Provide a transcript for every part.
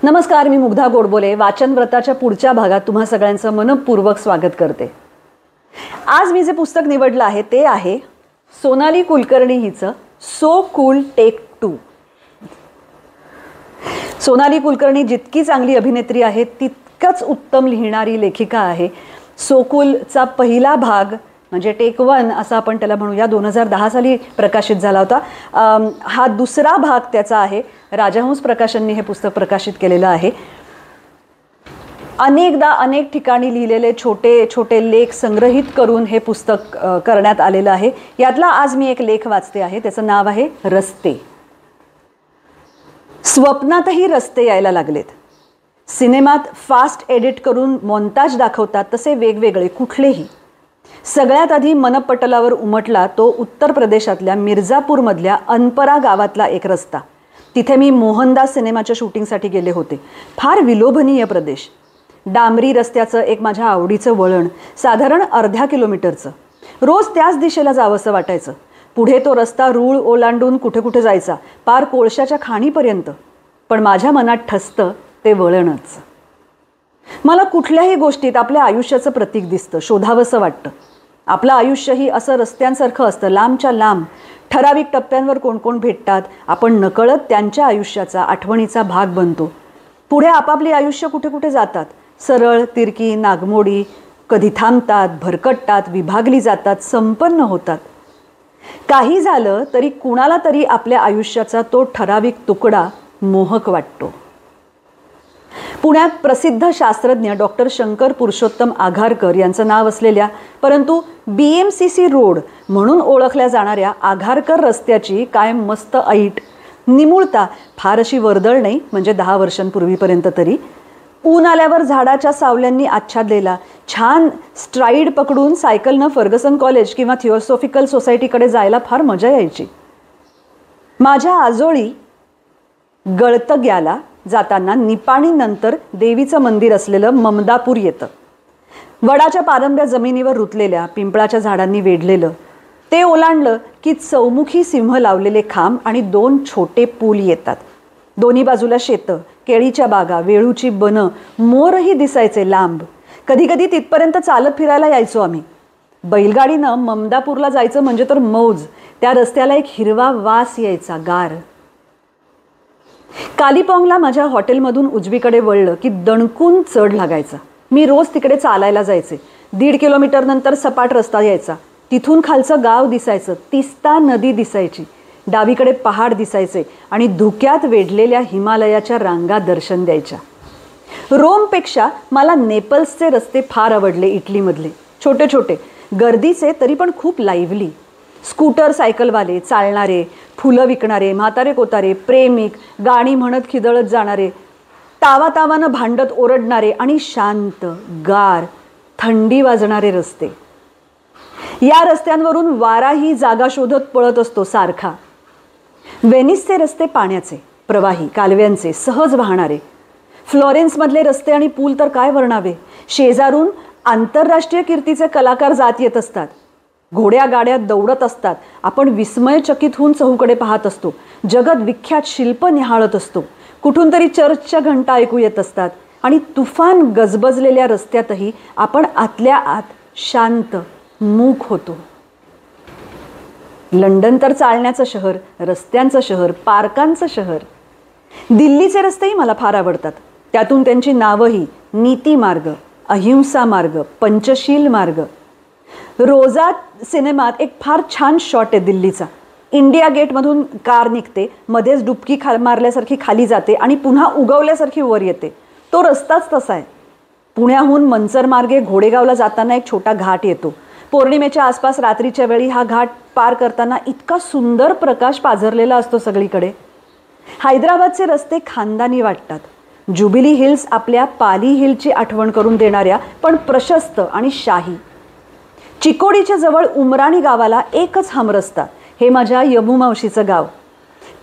नमस्कार, मी मुग्धा गोडबोले वाचन व्रताच्या पुढच्या भागात तुम्हा सगळ्यांचं मनपूर्वक स्वागत करते. आज मी जे पुस्तक निवडलं आहे ते आहे सोनाली कुलकर्णी हिचं so cool take 2. Sonali Kulkarni जितकी चांगली अभिनेत्री आहे तितकंच उत्तम लिहिणारी लेखिका आहे. सो कूलचा पहिला भाग म्हणजे टेक 1 असं आपण त्याला म्हणूया, 2010 साली प्रकाशित झाला होता. हा दुसरा भाग त्याचा आहे. राजहंस प्रकाशनने हे पुस्तक प्रकाशित केलेलं आहे. अनेकदा अनेक ठिकाणी लिहिलेले छोटे छोटे लेख संग्रहित करून हे पुस्तक करण्यात आलेलं आहे. यातला आज मी एक लेख वाचते आहे. त्याचं नाव आहे रस्ते. स्वप्नातही रस्ते यायला लागलेत. सिनेमात फास्ट एडिट करून मोन्ताज दाखवतात तसे वेगवेगळे कुठलेही. सगळ्यात आधी मनपटलावर उमटला तो उत्तर प्रदेशातल्या मिर्झापूरमधल्या अनपरा गावातला एक रस्ता. तिथे मी मोहनदास सिनेमाच्या शूटिंगसाठी गेले होते. फार विलोभनीय प्रदेश. डांबरी रस्त्याचं एक माझ्या आवडीचं वळण, साधारण अर्ध्या किलोमीटरचं. रोज त्याच दिशेला जावंसं वाटायचं. पुढे तो रस्ता रूळ ओलांडून कुठे कुठे जायचा, पार कोळशाच्या खाणीपर्यंत. पण माझ्या मनात ठसतं ते वळणच. मला कुठल्याही गोष्टीत आपल्या आयुष्याचं प्रतीक दिसतं, शोधावंसं वाटतं. आपलं आयुष्यही असं रस्त्यांसारखं असतं, लांबच्या लांब. ठराविक टप्प्यांवर कोण कोण भेटतात, आपण नकळत त्यांच्या आयुष्याचा, आठवणीचा भाग बनतो. पुढे आपापली आयुष्य कुठे कुठे जातात. सरळ, तिरकी, नागमोडी. कधी थांबतात, भरकटतात, विभागली जातात, संपन्न होतात. काही झालं तरी कुणाला तरी आपल्या आयुष्याचा तो ठराविक तुकडा मोहक वाटतो. पुण्यात प्रसिद्ध शास्त्रज्ञ डॉक्टर शंकर पुरुषोत्तम आघारकर यांचं नाव असलेल्या परंतु BMCC रोड म्हणून ओळखल्या जाणाऱ्या आघारकर रस्त्याची कायम मस्त ऐट, निमुळता, फार अशी वर्दळ नाही, म्हणजे 10 वर्षांपूर्वीपर्यंत तरी. ऊन आल्यावर झाडाच्या सावल्यांनी आच्छादलेला छान स्ट्राईड पकडून सायकलनं फर्गसन कॉलेज किंवा थिओसॉफिकल सोसायटीकडे जायला फार मजा यायची. माझ्या आजोळी गळतग्याला जाताना निपाणीनंतर देवीचं मंदिर असलेलं ममदापूर येतं. वडाच्या पारंब्या जमिनीवर रुतलेल्या, पिंपळाच्या झाडांनी वेढलेलं. ते ओलांडलं की चौमुखी सिंह लावलेले खांब आणि 2 छोटे पूल येतात. दोन्ही बाजूला शेतं, केळीच्या बागा, वेळूची बनं, मोरही दिसायचे लांब. कधी कधी तिथपर्यंत चालत फिरायला यायचो आम्ही. बैलगाडीनं ममदापूरला जायचं म्हणजे तर मौज. त्या रस्त्याला एक हिरवा वास यायचा, गार. कालीपॉंगला माझ्या हॉटेलमधून उजवीकडे वळलं की दणकून चढ लागायचा. मी रोज तिकडे चालायला जायचे. 1.5 किलोमीटर नंतर सपाट रस्ता यायचा. तिथून खालचं गाव दिसायचं, तिस्ता नदी दिसायची. डावीकडे पहाड दिसायचे आणि धुक्यात वेढलेल्या हिमालयाच्या रांगा दर्शन द्यायच्या. रोमपेक्षा मला नेपल्सचे रस्ते फार आवडले. इटलीमधले छोटे छोटे, गर्दीचे तरी पण खूप लाईव्हली. स्कूटर, सायकलवाले, चालणारे, फुलं विकणारे, म्हातारे कोतारे, प्रेमिक, गाणी म्हणत खिदळत जाणारे, तावातावानं भांडत ओरडणारे आणि शांत, गार, थंडी वाजणारे रस्ते. या रस्त्यांवरून वाराही जागा शोधत पळत असतो सारखा. व्हेनिसचे रस्ते पाण्याचे, प्रवाही, कालव्यांचे, सहज वाहणारे. फ्लॉरेन्समधले रस्ते आणि पूल तर काय वर्णावे. शेजारून आंतरराष्ट्रीय कीर्तीचे कलाकार जात येत असतात. घोड्या गाड्या दौडत असतात. आपण विस्मयचकित होऊन चहूकडे पाहत असतो. जगत विख्यात शिल्प निहाळत असतो. कुठून तरी चर्चच्या घंटा ऐकू येत असतात. आणि तुफान गजबजलेल्या रस्त्यातही आपण आतल्या आत शांत, मूक होतो. लंडन तर चालण्याचं शहर, रस्त्यांचं शहर, पार्कांचं शहर. दिल्लीचे रस्तेही मला फार आवडतात. त्यातून त्यांची नावंही नीती मार्ग, अहिंसा मार्ग, पंचशील मार्ग. रोजा सिनेमात एक फार छान शॉट आहे दिल्लीचा. इंडिया गेटमधून कार निघते, मध्येच डुबकी मारल्यासारखी खाली जाते आणि पुन्हा उगवल्यासारखी वर येते. तो रस्ताच तसा आहे. पुण्याहून मंचर मार्गे घोडेगावला जाताना एक छोटा घाट येतो. पौर्णिमेच्या आसपास रात्रीच्या वेळी हा घाट पार करताना इतका सुंदर प्रकाश पाझरलेला असतो सगळीकडे. हैदराबादचे रस्ते खानदानी वाटतात. जुबिली हिल्स आपल्या पाली हिलची आठवण करून देणाऱ्या पण प्रशस्त आणि शाही. चिकोडीच्या जवळ उमराणी गावाला एकच हमरस्ता. हे माझ्या यमू मावशीचं गाव.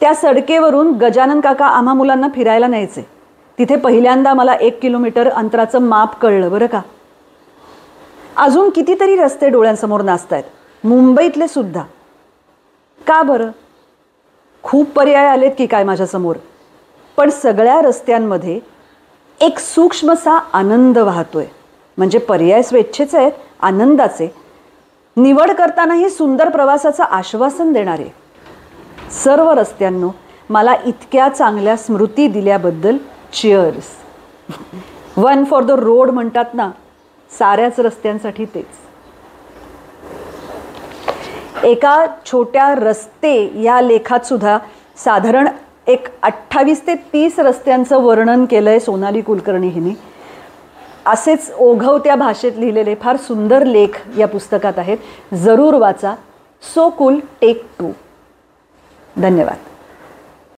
त्या सडकेवरून गजानन काका आम्हा मुलांना फिरायला न्यायचे. तिथे पहिल्यांदा मला 1 किलोमीटर अंतराचं माप कळलं बरं का. अजून कितीतरी रस्ते डोळ्यांसमोर नाचतायत, मुंबईतले सुद्धा. का बरं? खूप पर्याय आलेत की काय माझ्यासमोर. पण सगळ्या रस्त्यांमध्ये एक सूक्ष्मसा आनंद वाहतोय. म्हणजे पर्याय स्वेच्छेचे आहेत, आनंदाचे, निवड करतानाही सुंदर प्रवासाचं आश्वासन देणारे. सर्व रस्त्यांनो, मला इतक्या चांगल्या स्मृती दिल्याबद्दल cheers. One for the road म्हणतात ना, साऱ्याच रस्त्यांसाठी तेच. एका छोट्या रस्ते या लेखात सुद्धा साधारण एक 28 ते 30 रस्त्यांचं वर्णन केलं आहे सोनाली कुलकर्णी हिने. असेच ओघवत्या भाषेत लिहिलेले फार सुंदर लेख या पुस्तकात आहेत. जरूर वाचा. So cool take 2. धन्यवाद.